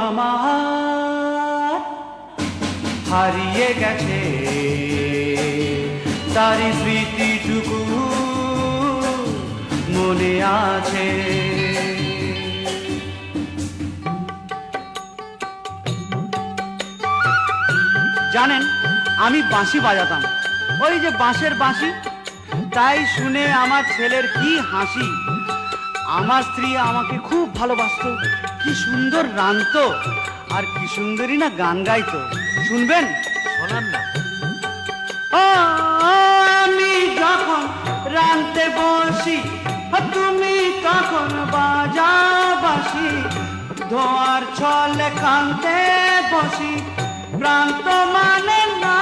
আমার হারিয়ে গেছে, তারই স্মৃতিটুকু মনে আছে। জানেন, আমি বাঁশি বাজাতাম, ওই যে বাঁশের বাঁশি। তাই শুনে আমার ছেলের কি হাসি। আমার স্ত্রী আমাকে খুব ভালোবাসতো, কি সুন্দর রাঁধতো, আর কি সুন্দরী না গান গাইতো। শুনবেন? শোনান না। আমি যখন রাঁধতে বসি, তুমি তখন বাজাও বাঁশি। ধোয়ার ছলে কাঁদতে বসি, প্রান্ত মানে না